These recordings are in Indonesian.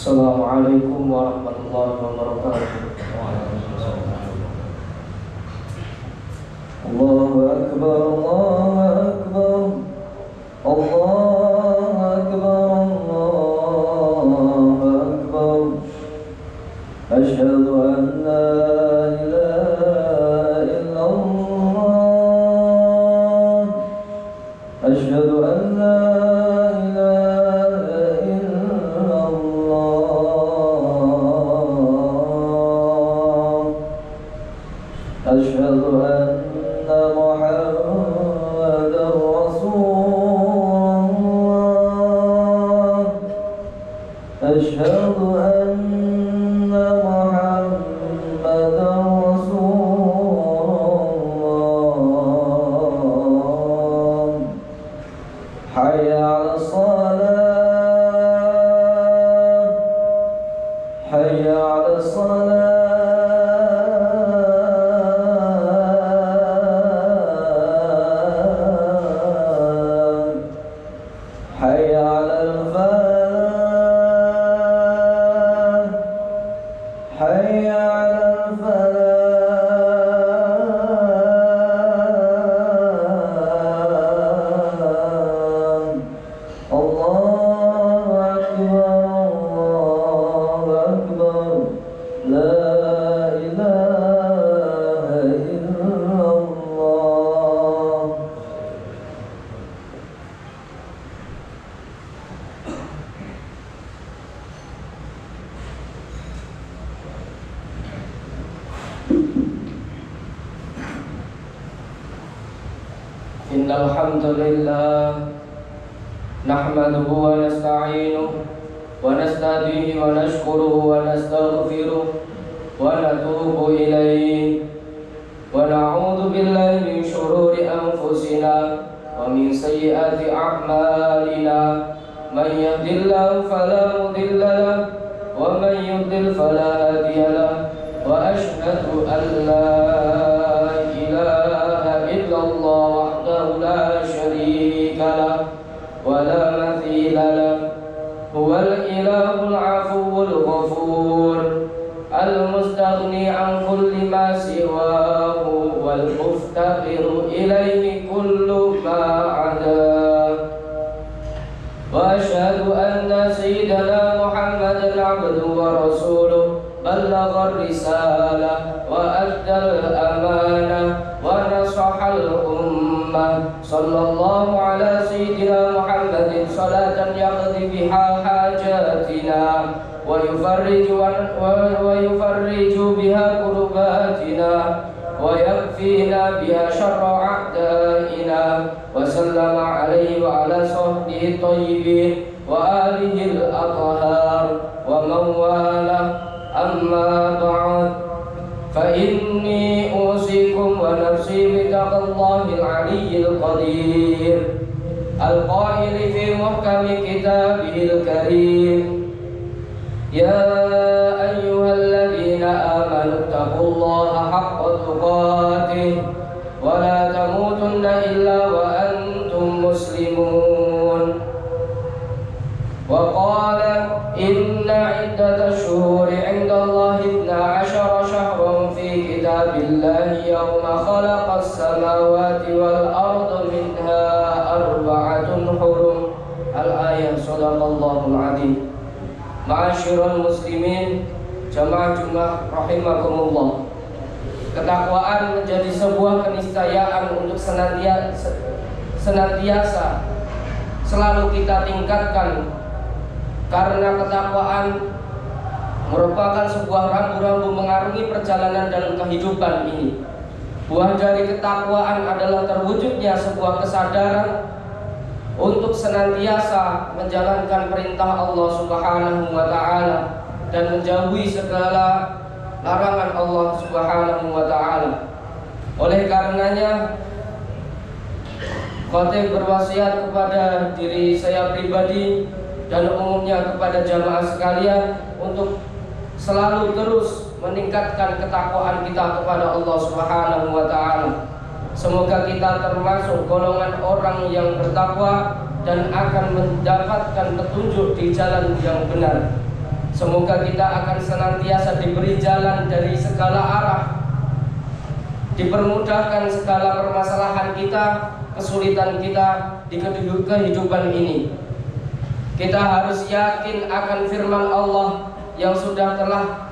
Assalamualaikum warahmatullahi wabarakatuh. Allahu akbar, Allahu akbar, Allahu akbar, Allahu akbar. Asyhadu an la ilaha illallah. Asyhadu an la أشهد أن محمدا رسول الله. أشهد أن محمدا رسول الله. حي على الصلاة، حي على الصلاة. حي على الفلاح، حي على الفلاح. الله أكبر، الله أكبر، لا إله إلا الله. Innal hamdalillah nahmaduhu wa nasta'inuhu wa nasta'dihi wa nashkuruhu wa nastaghfiruh wa natubu ilayhi wa na'udzu billahi min shururi anfusina wa min sayyiati a'malina. Man yahdihillahu fala mudilla lahu wa man yudlil fala hadiya lahu. Wa ashhadu an la ilaha illallah wahdahu la syarika lahu wa la mathila lahu. Huwal ilahul afuwul ghafur al-mustaghni an kulli ma siwahu wal muftaqiru ilayhi kullu ma ada. Wa ashhadu anna sayyidana Muhammadan abduhu wa rasuluh ballagha ar-risalah wa addal amanah wa nasahal ummah. Sallallahu ala sayyidina Muhammadin salatan yaqdi biha hajatina wa yufarriju biha kurbatina wa yakfina biha syarra a'daina. Wa sallama alaihi wa ala sahbihi tayyibin wa alihi al-athhar wa man wala. Amma ba'd, fa inni usikum wa nafsi bitaqallahil aliyyil qadir al-qaili fi muhkami kitabihil karim. Ya ayyuhalladzina amanu taqullaha haqqa tuqatih wa la tamutunna illa wa antum muslimun. Wa qala inna iddatash shuhuri 'inda Allahi 12 shahran fi kitabillahi yawma khalaqas samawati wal arda minha arba'atun hurum. Al-ayah. Shadaqallahul 'azim. Ma'asyiral muslimin, jamaah Jumat rahimakumullah. Ketakwaan menjadi sebuah keniscayaan untuk senantiasa selalu kita tingkatkan, karena ketakwaan merupakan sebuah rambu-rambu mengarungi perjalanan dalam kehidupan ini. Buah dari ketakwaan adalah terwujudnya sebuah kesadaran untuk senantiasa menjalankan perintah Allah Subhanahu wa ta'ala dan menjauhi segala larangan Allah Subhanahu wa ta'ala. Oleh karenanya, Khatib berwasiat kepada diri saya pribadi dan umumnya kepada jamaah sekalian untuk selalu terus meningkatkan ketakwaan kita kepada Allah Subhanahu wa ta'ala. Semoga kita termasuk golongan orang yang bertakwa dan akan mendapatkan petunjuk di jalan yang benar. Semoga kita akan senantiasa diberi jalan dari segala arah, dipermudahkan segala permasalahan kita, kesulitan kita di kehidupan ini. Kita harus yakin akan firman Allah yang sudah telah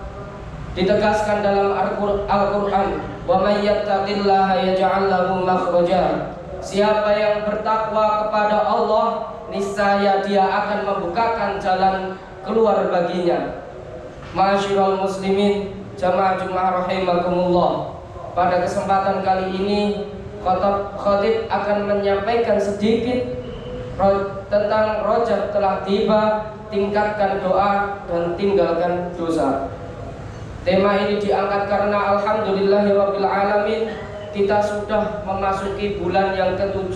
ditegaskan dalam Al-Quran, wa may yattaqillaha yaj'al lahu makhraja. Siapa yang bertakwa kepada Allah, niscaya dia akan membukakan jalan keluar baginya. Ma'asyiral muslimin, jamaah Jumat rahimakumullah. Pada kesempatan kali ini khatib akan menyampaikan sedikit tentang Rajab telah tiba, tingkatkan doa dan tinggalkan dosa. Tema ini diangkat karena alhamdulillahirabbil alamin, kita sudah memasuki bulan yang ke-7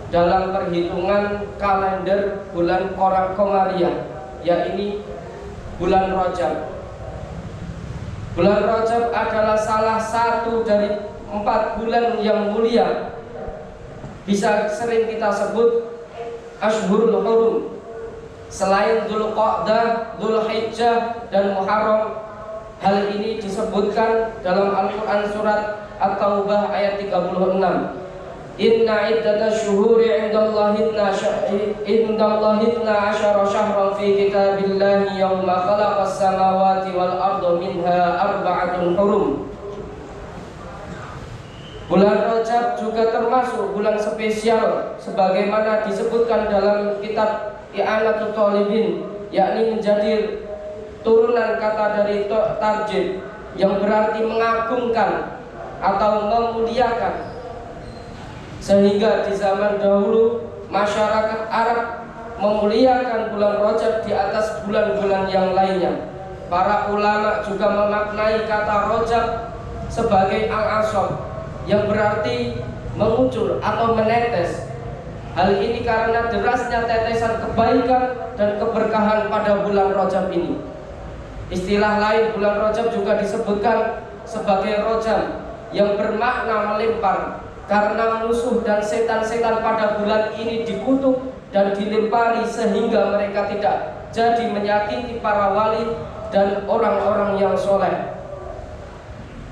dalam perhitungan kalender bulan Komariah, yaitu bulan Rajab. Bulan Rajab adalah salah satu dari 4 bulan yang mulia. Bisa sering kita sebut Ashhurul Hurum. Selain Dzulqa'dah, Dzulhijjah dan Muharram, hal ini disebutkan dalam Al-Quran surat At-Taubah ayat 36. Inna iddatash syuhuri indallahi 12 syahran fi kitabillahi yawma khalaqas samawati wal arda minha arba'atun hurum. Bulan Rajab juga termasuk bulan spesial sebagaimana disebutkan dalam kitab I'anatul Talibin, yakni menjadi turunan kata dari tarjib yang berarti mengagungkan atau memuliakan. Sehingga di zaman dahulu masyarakat Arab memuliakan bulan Rajab di atas bulan-bulan yang lainnya. Para ulama juga memaknai kata Rajab sebagai al-asab, yang berarti mengucur atau menetes. Hal ini karena derasnya tetesan kebaikan dan keberkahan pada bulan Rajab ini. Istilah lain bulan Rajab juga disebutkan sebagai rojam, yang bermakna melempar, karena musuh dan setan-setan pada bulan ini dikutuk dan dilempari sehingga mereka tidak jadi menyakiti para wali dan orang-orang yang soleh.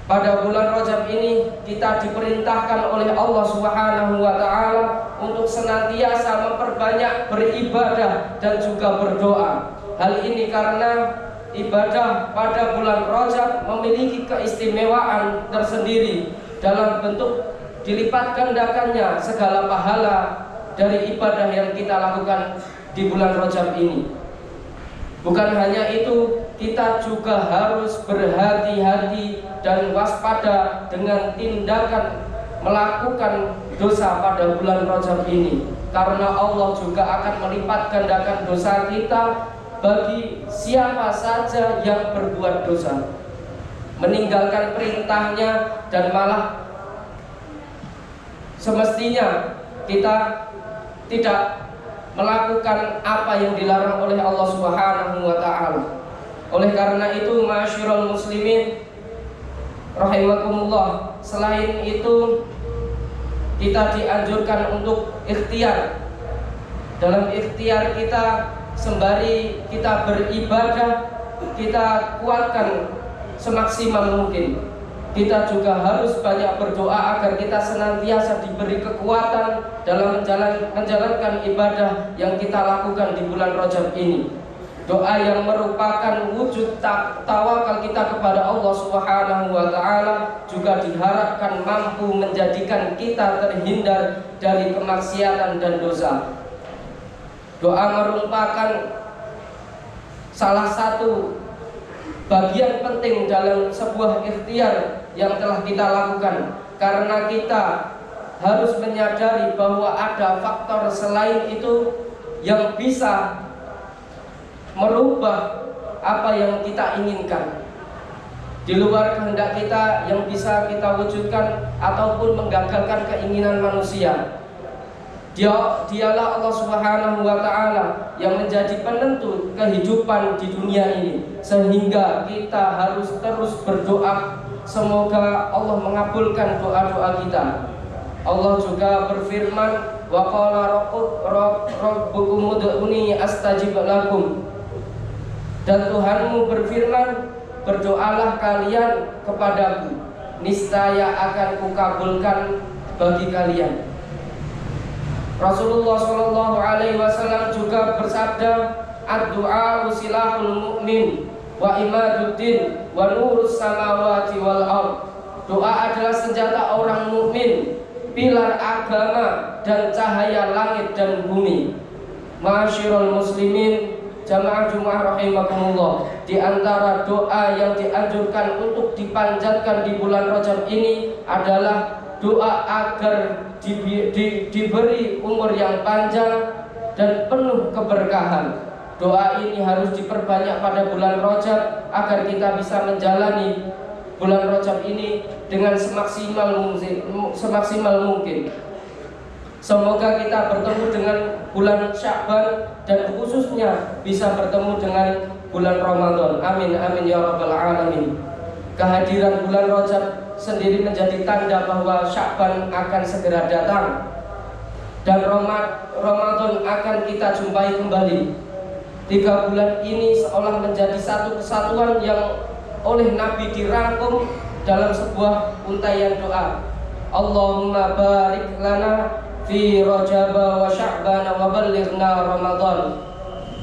Pada bulan Rajab ini kita diperintahkan oleh Allah Subhanahu wa Ta'ala untuk senantiasa memperbanyak beribadah dan juga berdoa. Hal ini karena ibadah pada bulan Rajab memiliki keistimewaan tersendiri dalam bentuk dilipat gandakannya segala pahala dari ibadah yang kita lakukan di bulan Rajab ini. Bukan hanya itu, kita juga harus berhati-hati dan waspada dengan tindakan melakukan dosa pada bulan Rajab ini, karena Allah juga akan melipat gandakan dosa kita bagi siapa saja yang berbuat dosa, meninggalkan perintahnya, dan malah semestinya kita tidak melakukan apa yang dilarang oleh Allah Subhanahu wa Ta'ala. Oleh karena itu, ma'asyiral muslimin rahimakumullah, selain itu kita dianjurkan untuk ikhtiar. Dalam ikhtiar kita, sembari kita beribadah, kita kuatkan semaksimal mungkin. Kita juga harus banyak berdoa agar kita senantiasa diberi kekuatan dalam menjalankan ibadah yang kita lakukan di bulan Rajab ini. Doa yang merupakan wujud tawakal kita kepada Allah Subhanahu wa Ta'ala juga diharapkan mampu menjadikan kita terhindar dari kemaksiatan dan dosa. Doa merupakan salah satu bagian penting dalam sebuah ikhtiar yang telah kita lakukan, karena kita harus menyadari bahwa ada faktor selain itu yang bisa merubah apa yang kita inginkan di luar kehendak kita, yang bisa kita wujudkan ataupun menggagalkan keinginan manusia. Dialah Allah Subhanahu wa Ta'ala yang menjadi penentu kehidupan di dunia ini, sehingga kita harus terus berdoa semoga Allah mengabulkan doa-doa kita. Allah juga berfirman, wa qala rabbukum ud'uni astajib lakum. Dan Tuhanmu berfirman, berdoalah kalian kepadaku, niscaya akan kukabulkan bagi kalian. Rasulullah Shallallahu Alaihi Wasallam juga bersabda, ad-du'a silahul mu'min wa imaduddin wa nurus samawati wal ard. Doa adalah senjata orang mukmin, pilar agama dan cahaya langit dan bumi. Ma'asyiral muslimin, jamaah Jumat rahimakumullah, di antara doa yang dianjurkan untuk dipanjatkan di bulan Rajab ini adalah doa agar diberi umur yang panjang dan penuh keberkahan. Doa ini harus diperbanyak pada bulan Rajab agar kita bisa menjalani bulan Rajab ini dengan semaksimal mungkin. Semoga kita bertemu dengan bulan Sya'ban dan khususnya bisa bertemu dengan bulan Ramadan. Amin amin ya rabbal alamin. Kehadiran bulan Rajab sendiri menjadi tanda bahwa Sya'ban akan segera datang dan Ramadan akan kita jumpai kembali. 3 bulan ini seolah menjadi satu kesatuan yang oleh Nabi dirangkum dalam sebuah untaian doa. Allahumma barik lana fi Rajab wa Sya'ban wa ballighna Ramadan.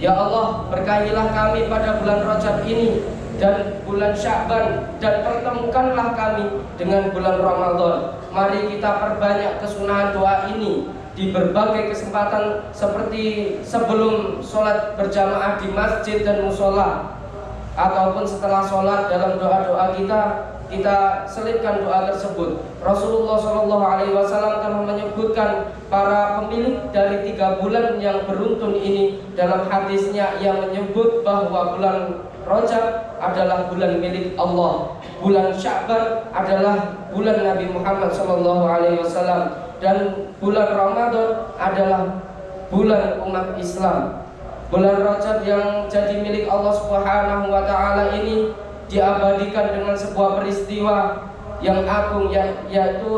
Ya Allah, berkahilah kami pada bulan Rajab ini dan bulan Sya'ban, dan pertemukanlah kami dengan bulan Ramadan. Mari kita perbanyak kesunahan doa ini di berbagai kesempatan, seperti sebelum sholat berjamaah di masjid dan musola, ataupun setelah sholat dalam doa-doa kita selipkan doa tersebut. Rasulullah Shallallahu Alaihi Wasallam telah menyebutkan para pemilik dari 3 bulan yang beruntun ini dalam hadisnya, yang menyebut bahwa bulan Rajab adalah bulan milik Allah, bulan Sya'ban adalah bulan Nabi Muhammad Shallallahu Alaihi Wasallam, dan bulan Ramadan adalah bulan umat Islam. Bulan Rajab yang jadi milik Allah Subhanahu wa Ta'ala ini diabadikan dengan sebuah peristiwa yang agung, yaitu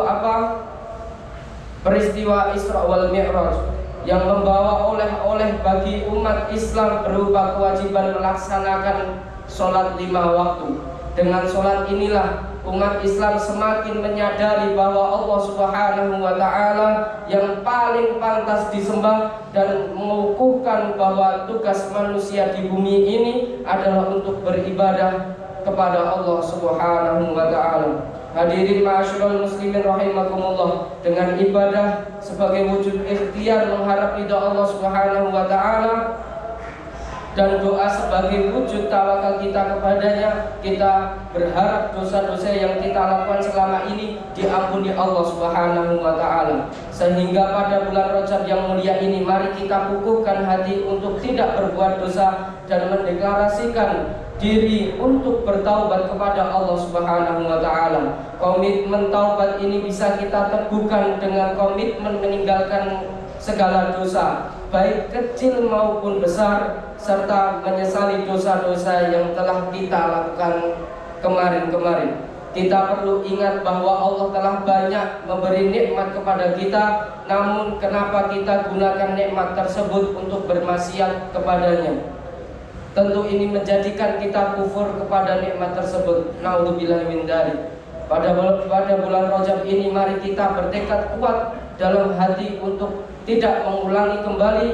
peristiwa Isra wal Mi'raj, yang membawa oleh-oleh bagi umat Islam berupa kewajiban melaksanakan sholat 5 waktu. Dengan sholat inilah umat Islam semakin menyadari bahwa Allah Subhanahu wa Ta'ala yang paling pantas disembah, dan mengukuhkan bahwa tugas manusia di bumi ini adalah untuk beribadah kepada Allah Subhanahu wa Ta'ala. Hadirin ma'asyiral muslimin rahimakumullah, dengan ibadah sebagai wujud ikhtiar mengharap ridha Allah Subhanahu wa Ta'ala dan doa sebagai wujud tawakal kita kepadanya, kita berharap dosa-dosa yang kita lakukan selama ini diampuni Allah Subhanahu wa Ta'ala. Sehingga pada bulan Rajab yang mulia ini, mari kita kukuhkan hati untuk tidak berbuat dosa dan mendeklarasikan diri untuk bertaubat kepada Allah Subhanahu wa Ta'ala. Komitmen taubat ini bisa kita teguhkan dengan komitmen meninggalkan segala dosa, baik kecil maupun besar, serta menyesali dosa-dosa yang telah kita lakukan kemarin-kemarin. Kita perlu ingat bahwa Allah telah banyak memberi nikmat kepada kita, namun kenapa kita gunakan nikmat tersebut untuk bermaksiat kepadanya? Tentu ini menjadikan kita kufur kepada nikmat tersebut. Naudzubillah min dzalik. Pada bulan Rajab ini mari kita bertekad kuat dalam hati untuk tidak mengulangi kembali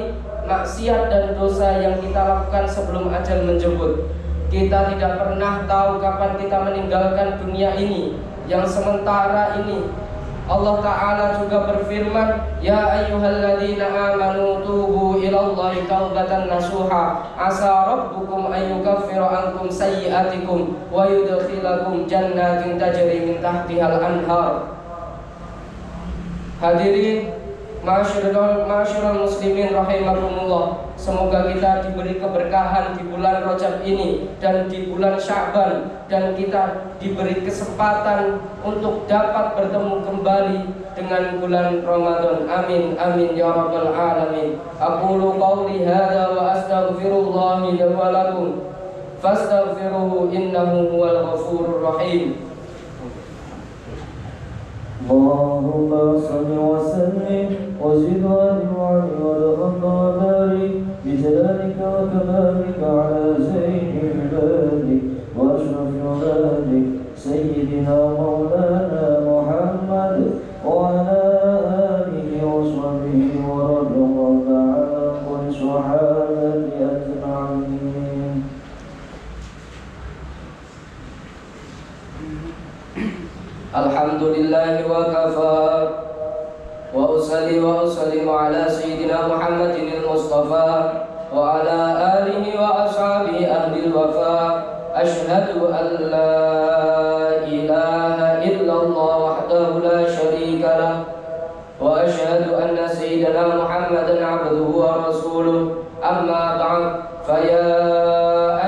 maksiat dan dosa yang kita lakukan sebelum ajal menjemput. Kita tidak pernah tahu kapan kita meninggalkan dunia ini yang sementara ini. Allah Ta'ala juga berfirman, ya ayyuhalladzina amanu tubu ilallahi taubatan nasuha asa rabbukum ayyukaffira ankum sayyiatikum wa yudkhilakum jannatin tajri min tahtihal anhar. Hadirin ma'asyiral muslimin rahimakumullah, semoga kita diberi keberkahan di bulan Rajab ini dan di bulan Sya'ban, dan kita diberi kesempatan untuk dapat bertemu kembali dengan bulan Ramadan. Amin amin ya rabbal alamin. Aqulu qawli hadza wa astaghfirullah li wa lakum fastaghfiruhu innahu huwal ghafurur rahim. Allahumma salli wa sallim wa zid wa barik bi jalalika wa kamalika ala sayyidina ورزقنا على كل صحابة أجمعين. Alhamdulillah wa kafa wa usalli wa usallimu ala sayyidina Muhammadin al-Mustafa wa ala alihi wa ashabihi ahli al-wafa. Ashhadu an la ilaha illallah wahdahu la sharika lah wa ashhadu anna sayyidina Muhammadan abduhu wa rasuluh. Amma ba'd, fa ya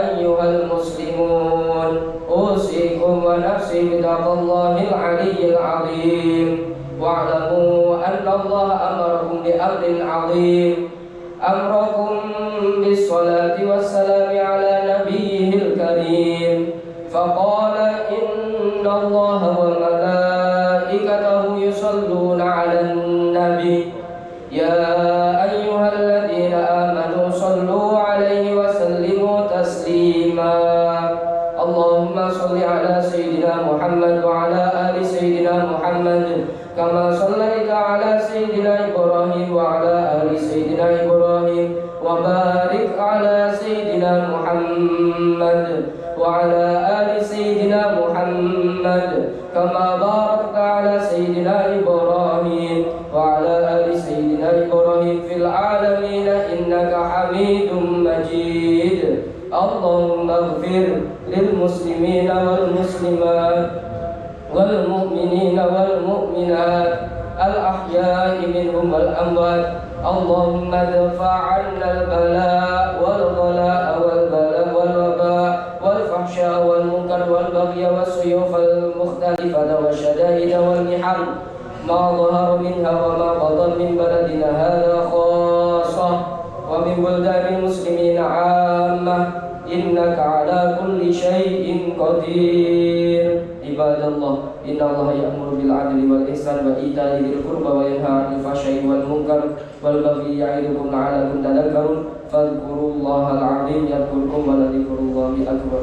ayyuhal muslimun أوصيكم ونفسي بتقوى الله العلي العظيم واعلموا أن الله أمركم بأمر عظيم أمركم بالصلاة والسلام على نبيه الكريم فقال إن الله وملائكته يصلون على النبي يا أيها الذين آمنوا صلوا عليه وسلموا تسليما. اللهم صل على سيدنا محمد وعلى آل سيدنا محمد كما صليت على سيدنا إبراهيم وعلى آل سيدنا إبراهيم وبارك على سيدنا محمد وعلى آل سيدنا محمد كما باركت على سيدنا إبراهيم وعلى آل سيدنا إبراهيم في العالمين إنك حميد مجيد. اللهم اغفر للمسلمين والمسلمات والمؤمنين والمؤمنات الأحياء منهم والأموات. اللهم ادفع عنا البلاء والغلاء والوباء والفحشاء والمنكر والبغي والسيوف المختلفة والشدائد والمحن ما ظهر منها وما بطن من بلدنا هذا خاصة ومن بلدان المسلمين عامة إنك على كل شيء قدير. عباد الله إن الله يأمر بالعدل والإحسان وإيتاء ذي القربى وينهى عن الفحشاء والمنكر والبغي يعظكم لعلكم تذكرون. فاذكروا الله العظيم يذكركم ولذكر الله أكبر.